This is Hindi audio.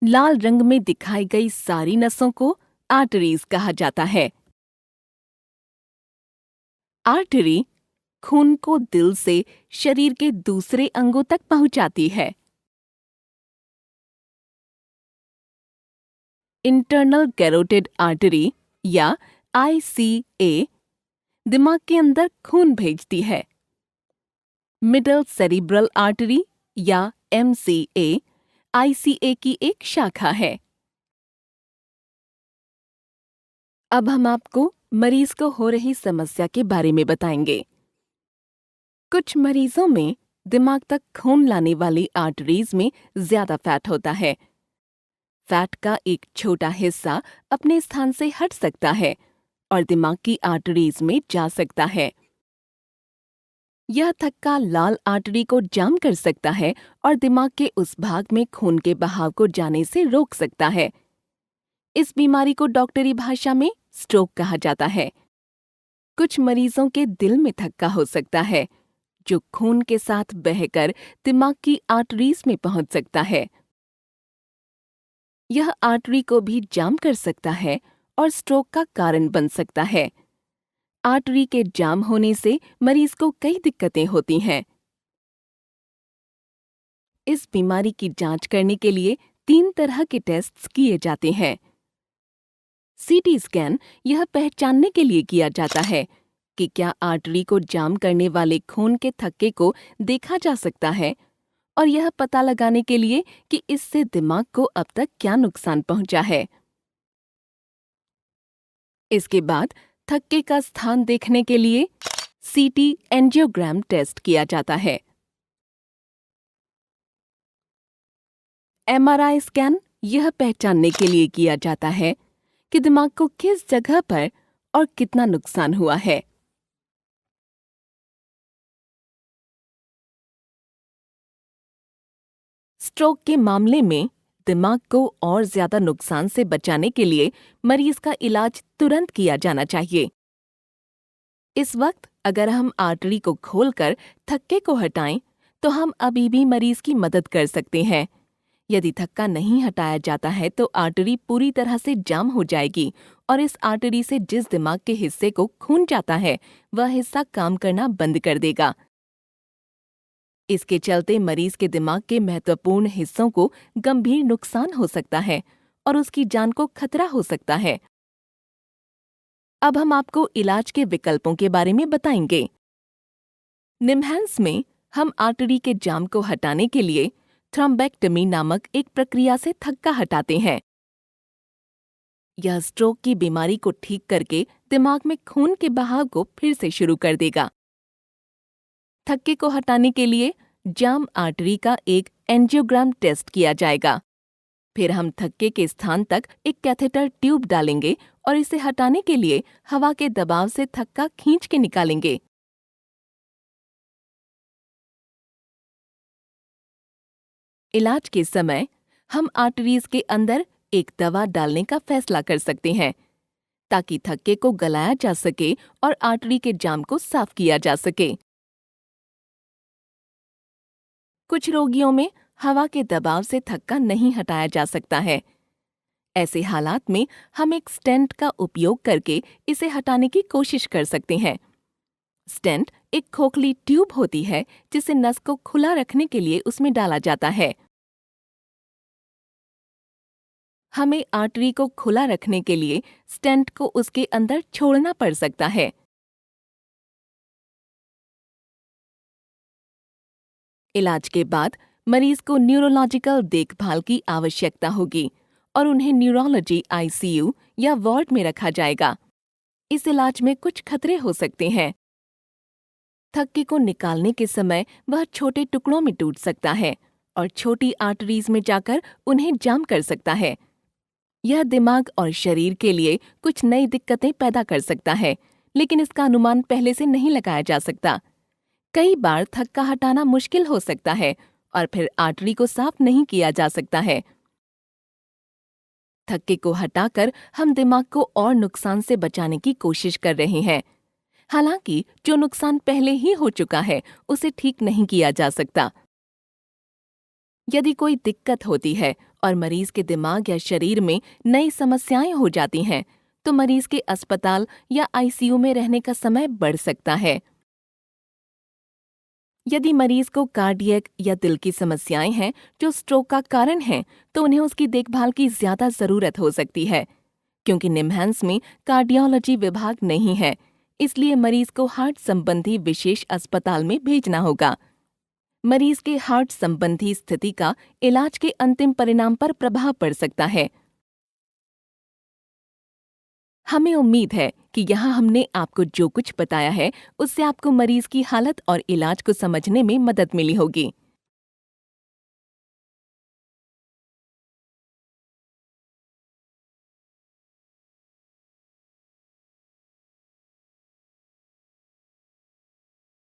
लाल रंग में दिखाई गई सारी नसों को आर्टरीज कहा जाता है। आर्टरी खून को दिल से शरीर के दूसरे अंगों तक पहुंचाती है। इंटरनल कैरोटिड आर्टरी या ICA दिमाग के अंदर खून भेजती है। मिडल सेरिब्रल आर्टरी या MCA ICA की एक शाखा है। अब हम आपको मरीज को हो रही समस्या के बारे में बताएंगे। कुछ मरीजों में दिमाग तक खून लाने वाली आर्टरीज में ज्यादा फैट होता है। फैट का एक छोटा हिस्सा अपने स्थान से हट सकता है और दिमाग की आर्टरीज में जा सकता है। यह थक्का लाल आर्टरी को जाम कर सकता है और दिमाग के उस भाग में खून के बहाव को जाने से रोक सकता है। इस बीमारी को डॉक्टरी भाषा में स्ट्रोक कहा जाता है। कुछ मरीजों के दिल में थक्का हो सकता है, जो खून के साथ बहकर दिमाग की आर्टरीज में पहुंच सकता है। यह आर्टरी को भी जाम कर सकता है और स्ट्रोक का कारण बन सकता है। आर्टरी के जाम होने से मरीज को कई दिक्कतें होती हैं। इस बीमारी की जांच करने के लिए 3 तरह के टेस्ट्स किए जाते हैं। CT स्कैन यह पहचानने के लिए किया जाता है कि क्या आर्टरी को जाम करने वाले खून के थक्के को देखा जा सकता है, और यह पता लगाने के लिए कि इससे दिमाग को अब तक क्या नुकसान पहुंचा है। इसके बाद थक्के का स्थान देखने के लिए CT एंजियोग्राम टेस्ट किया जाता है। MRI स्कैन यह पहचानने के लिए किया जाता है कि दिमाग को किस जगह पर और कितना नुकसान हुआ है। स्ट्रोक के मामले में दिमाग को और ज्यादा नुकसान से बचाने के लिए मरीज का इलाज तुरंत किया जाना चाहिए। इस वक्त अगर हम आर्टरी को खोलकर थक्के को हटाएं, तो हम अभी भी मरीज की मदद कर सकते हैं। यदि थक्का नहीं हटाया जाता है तो आर्टरी पूरी तरह से जाम हो जाएगी और इस आर्टरी से जिस दिमाग के हिस्से को खून जाता है, वह हिस्सा काम करना बंद कर देगा। इसके चलते मरीज के दिमाग के महत्वपूर्ण हिस्सों को गंभीर नुकसान हो सकता है और उसकी जान को खतरा हो सकता है। अब हम आपको इलाज के विकल्पों के बारे में बताएंगे। निमहैंस में हम आर्टरी के जाम को हटाने के लिए थ्रोम्बेक्टमी नामक एक प्रक्रिया से थक्का हटाते हैं। यह स्ट्रोक की बीमारी को ठीक करके दिमाग में खून के बहाव को फिर से शुरू कर देगा। थक्के को हटाने के लिए जाम आर्टरी का एक एंजियोग्राम टेस्ट किया जाएगा। फिर हम थक्के के स्थान तक एक कैथेटर ट्यूब डालेंगे और इसे हटाने के लिए हवा के दबाव से थक्का खींच के निकालेंगे। इलाज के समय हम आर्टरीज के अंदर एक दवा डालने का फैसला कर सकते हैं, ताकि थक्के को गलाया जा सके और आर्टरी के जाम को साफ किया जा सके। कुछ रोगियों में हवा के दबाव से थक्का नहीं हटाया जा सकता है। ऐसे हालात में हम एक स्टेंट का उपयोग करके इसे हटाने की कोशिश कर सकते हैं। स्टेंट एक खोखली ट्यूब होती है जिसे नस को खुला रखने के लिए उसमें डाला जाता है। हमें आर्टरी को खुला रखने के लिए स्टेंट को उसके अंदर छोड़ना पड़ सकता है। इलाज के बाद मरीज को न्यूरोलॉजिकल देखभाल की आवश्यकता होगी और उन्हें न्यूरोलॉजी ICU या वार्ड में रखा जाएगा। इस इलाज में कुछ खतरे हो सकते हैं। थक्के को निकालने के समय वह छोटे टुकड़ों में टूट सकता है और छोटी आर्टरीज में जाकर उन्हें जाम कर सकता है। यह दिमाग और शरीर के लिए कुछ नई दिक्कतें पैदा कर सकता है, लेकिन इसका अनुमान पहले से नहीं लगाया जा सकता। कई बार थक्का हटाना मुश्किल हो सकता है और फिर आर्टरी को साफ नहीं किया जा सकता है। थक्के को हटाकर हम दिमाग को और नुकसान से बचाने की कोशिश कर रहे हैं। हालांकि जो नुकसान पहले ही हो चुका है उसे ठीक नहीं किया जा सकता। यदि कोई दिक्कत होती है और मरीज के दिमाग या शरीर में नई समस्याएं हो जाती हैं, तो मरीज के अस्पताल या आईसीयू में रहने का समय बढ़ सकता है। यदि मरीज को कार्डियक या दिल की समस्याएं हैं जो स्ट्रोक का कारण हैं, तो उन्हें उसकी देखभाल की ज्यादा जरूरत हो सकती है। क्योंकि निम्हांस में कार्डियोलॉजी विभाग नहीं है, इसलिए मरीज को हार्ट संबंधी विशेष अस्पताल में भेजना होगा। मरीज के हार्ट संबंधी स्थिति का इलाज के अंतिम परिणाम पर प्रभाव पड़ सकता है। हमें उम्मीद है कि यहाँ हमने आपको जो कुछ बताया है उससे आपको मरीज की हालत और इलाज को समझने में मदद मिली होगी।